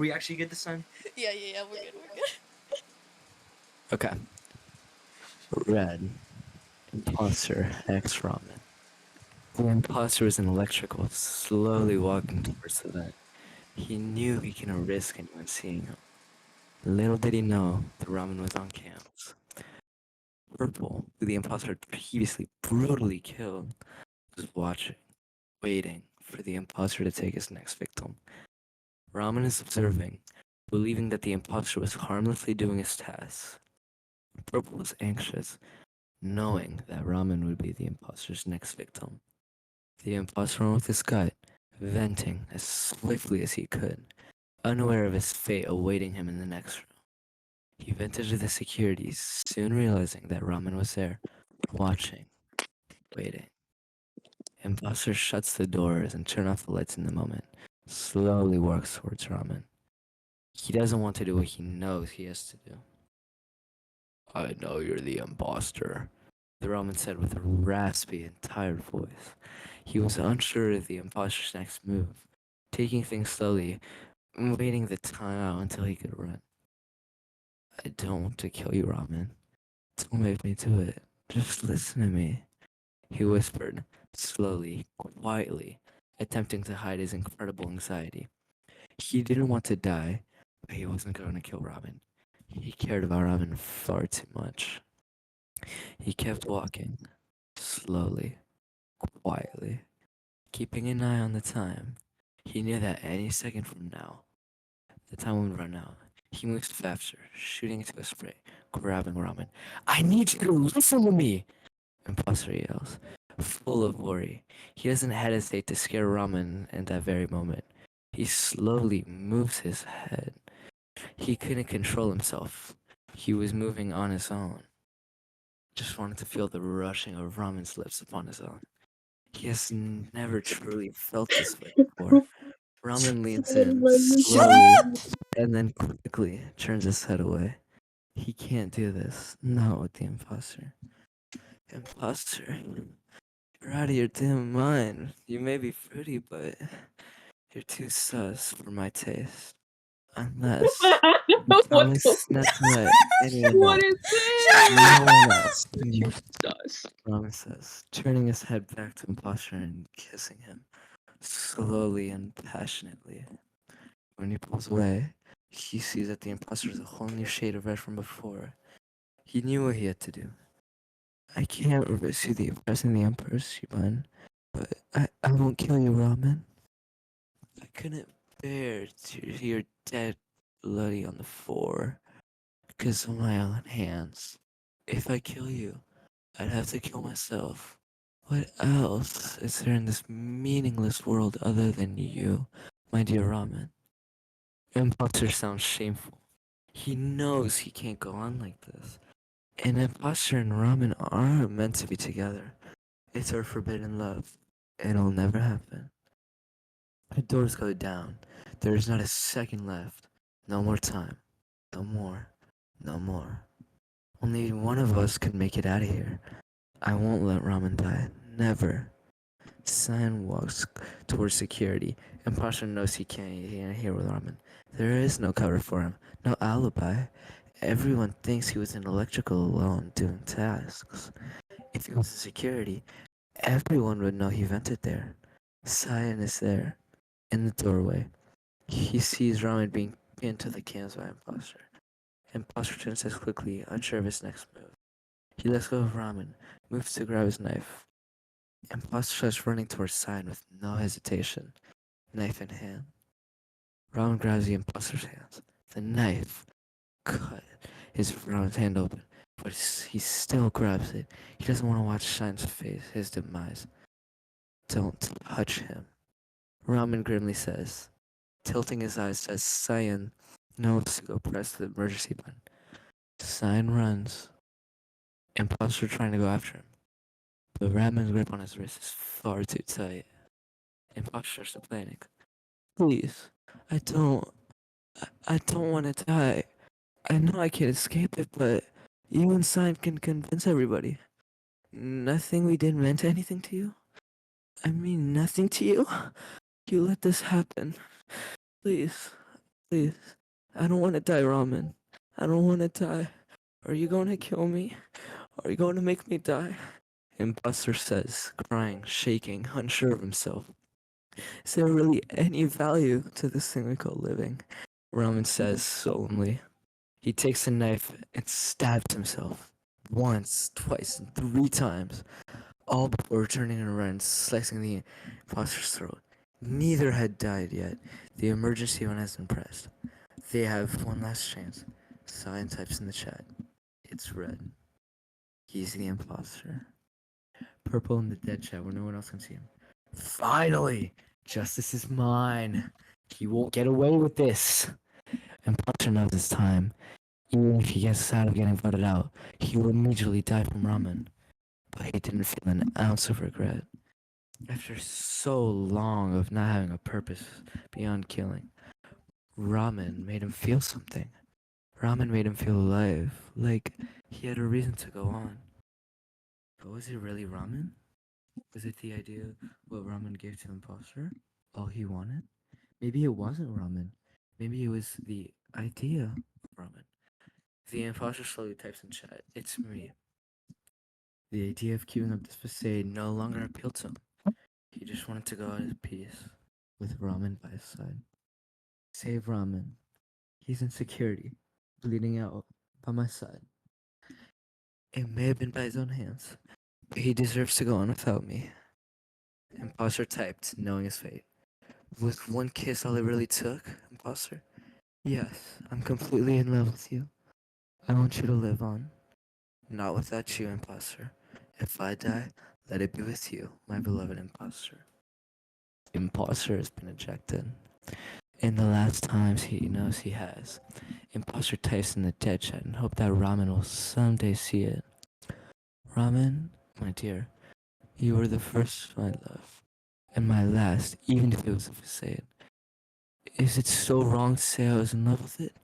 We actually good this time? Yeah, we're good, we're good. Okay. Red. Imposter X Ramen. The imposter was in electrical, slowly walking towards the vent. He knew he couldn't risk anyone seeing him. Little did he know the ramen was on cams. Purple, who the imposter had previously brutally killed, was watching, waiting for the imposter to take his next victim. Ramen is observing, believing that the imposter was harmlessly doing his task. Purple was anxious, knowing that Ramen would be the imposter's next victim. The imposter went with his gut, venting as swiftly as he could, unaware of his fate awaiting him in the next room. He vented to the security, soon realizing that Ramen was there, watching, waiting. Imposter shuts the doors and turns off the lights in the moment, slowly walks towards Ramen. He doesn't want to do what he knows he has to do. I know you're the imposter, the Ramen said with a raspy and tired voice. He was unsure of the imposter's next move, taking things slowly, waiting the time out until he could run. I don't want to kill you, Ramen. Don't make me do it. Just listen to me, he whispered, slowly, quietly, attempting to hide his incredible anxiety. He didn't want to die, but he wasn't going to kill Ramen. He cared about Ramen far too much. He kept walking, slowly, quietly, keeping an eye on the time. He knew that any second from now, the time would run out. He moves faster, shooting into a spray, grabbing Ramen. I need you to listen to me! Imposter yells, full of worry. He doesn't hesitate to scare Ramen in that very moment. He slowly moves his head. He couldn't control himself. He was moving on his own. Just wanted to feel the rushing of Ramen's lips upon his own. He has never truly felt this way before. Ramen leans in Shut slowly up! and then quickly turns his head away. He can't do this. Not with the imposter. Imposter, you're out of your damn mind. You may be fruity, but you're too sus for my taste. Unless you What promise the? not to let anyone What else. is Shut this? No up! one else. You sus. Ramen says, turning his head back to imposter and kissing him, slowly and passionately. When he pulls away, he sees that the imposter is a whole new shade of red from before. He knew what he had to do. I can't risk you the impressing the Emperor's Shiban, but I won't kill you, Ramen. I couldn't bear to hear your dead bloody on the floor because of my own hands. If I kill you, I'd have to kill myself. What else is there in this meaningless world other than you, my dear Ramen? Imposter sounds shameful. He knows he can't go on like this. An imposter and Ramen aren't meant to be together. It's our forbidden love. It'll never happen. The doors go down. There is not a second left. No more time. No more. No more. Only one of us can make it out of here. I won't let Ramen die. Never. Cyan walks towards security. Imposter knows he can't hear with Ramen. There is no cover for him. No alibi. Everyone thinks he was in electrical alone doing tasks. If he was in security, everyone would know he vented there. Cyan is there, in the doorway. He sees Ramen being pinned to the cans by Imposter. Imposter turns as quickly, unsure of his next move. He lets go of Ramen, moves to grab his knife. Imposter starts running towards Cyan with no hesitation, knife in hand. Ramen grabs the imposter's hands. The knife cut his Ramen's hand open, but he still grabs it. He doesn't want to watch Cyan's face, his demise. Don't touch him, Ramen grimly says, tilting his eyes as Cyan knows to go press the emergency button. Cyan runs, Imposter trying to go after him, but Ramen's grip on his wrist is far too tight. Imposter starts to panic. Please, I don't, I don't want to die. I know I can't escape it, but you and Cyan can convince everybody. Nothing we did meant anything to you? I mean, nothing to you? You let this happen. Please. Please. I don't want to die, Ramen. I don't want to die. Are you going to kill me? Are you going to make me die? Imposter says, crying, shaking, unsure of himself. Is there really any value to this thing we call living? Ramen says solemnly. He takes a knife and stabs himself. Once, twice, and 3 times, all before turning around and slicing the imposter's throat. Neither had died yet. The emergency one has been pressed. They have one last chance. Cyan types in the chat. It's red. He's the imposter. Purple in the dead chat where no one else can see him. Finally! Justice is mine. He won't get away with this. Imposter knows it's time. Even if he gets sad of getting voted out, he will immediately die from ramen. But he didn't feel an ounce of regret. After so long of not having a purpose beyond killing, ramen made him feel something. Ramen made him feel alive, like he had a reason to go on. But was it really ramen? Was it the idea what ramen gave to the imposter? All he wanted? Maybe it wasn't ramen. Maybe it was the idea of ramen. The imposter slowly types in chat, it's me. The idea of keeping up this facade no longer appealed to him. He just wanted to go at peace with ramen by his side. Save ramen. He's in security, bleeding out by my side. It may have been by his own hands, but he deserves to go on without me. Imposter typed, knowing his fate. Was one kiss all it really took, Imposter? Yes, I'm completely in love with you. I want you to live on. Not without you, Imposter. If I die, let it be with you, my beloved Imposter. Imposter has been ejected. In the last times he knows he has, Imposter types in the dead chat and hope that Ramen will someday see it. Ramen, my dear, you were the first my love, and my last, even if it was a facade. Is it so wrong to say I was in love with it?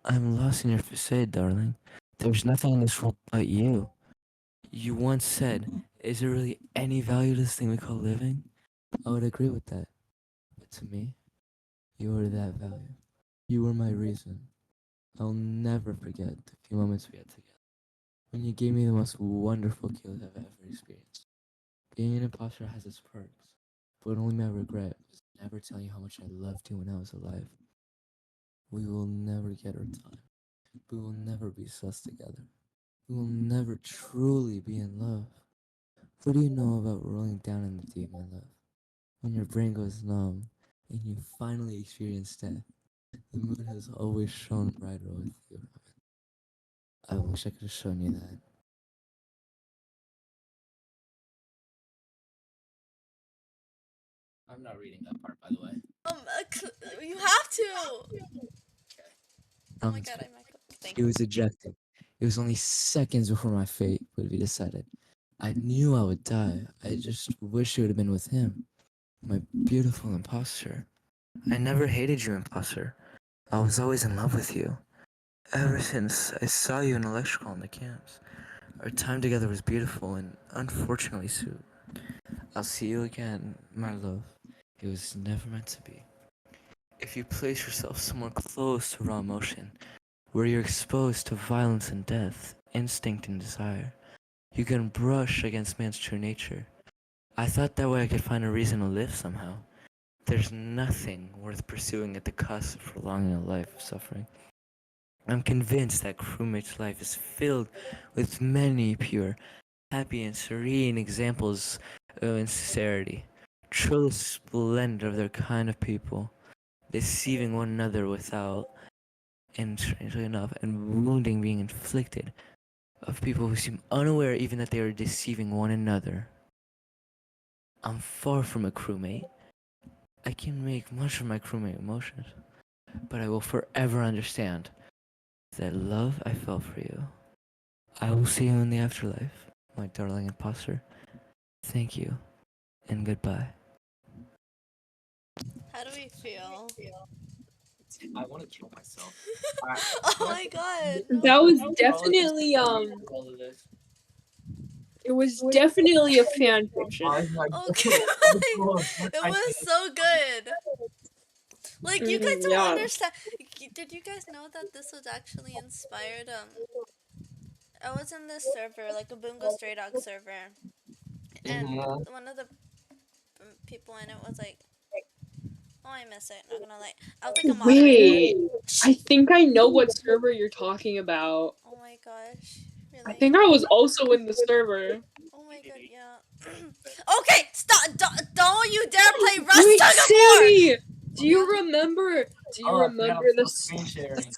I'm lost in your facade, darling. There's nothing in this world but you. You once said, is there really any value to this thing we call living? I would agree with that. But to me, you were that value. You were my reason. I'll never forget the few moments we had together. When you gave me the most wonderful kills I've ever experienced. Being an imposter has its perks, but only my regret was never telling you how much I loved you when I was alive. We will never get our time. We will never be sus together. We will never truly be in love. What do you know about rolling down in the deep, my love? When your brain goes numb and you finally experience death, the moon has always shone brighter with you. I wish I could have shown you that. I'm not reading that part, by the way. You have to. Oh my Ramen's god, I might go. Thank He you. was ejected. It was only seconds before my fate would be decided. I knew I would die. I just wish it would have been with him. My beautiful imposter. I never hated you, imposter. I was always in love with you. Ever since I saw you in electrical in the camps. Our time together was beautiful and unfortunately soon. I'll see you again, my love. It was never meant to be. If you place yourself somewhere close to raw emotion, where you're exposed to violence and death, instinct and desire, you can brush against man's true nature. I thought that way I could find a reason to live somehow. There's nothing worth pursuing at the cost of prolonging a life of suffering. I'm convinced that crewmate's life is filled with many pure, happy, and serene examples of insincerity, truly splendid of their kind of people, deceiving one another without, and strangely enough, and wounding being inflicted of people who seem unaware even that they are deceiving one another. I'm far from a crewmate. I can make much of my crewmate emotions, but I will forever understand that love I felt for you. I will see you in the afterlife, my darling imposter. Thank you, and goodbye. How do we feel? I want to kill myself. Oh my god, That was no. definitely All of this. it was definitely a fan fiction. Okay, it was so good. Like, you guys don't Yeah. understand. Did you guys know that this was actually inspired? I was in this server, like a Boonga Stray Dog server, and one of the people in it was like, oh, I miss it, not gonna lie. I was like a moderator. Wait, I think I know what server you're talking about. Oh my gosh, I really? think I was also in the server. Oh my god, yeah. Okay, stop! Don't you dare play Rust Wait, Tug of War! Sammy! Do you Yeah? remember? Do you Oh, I forgot remember I'm the still screen sharing.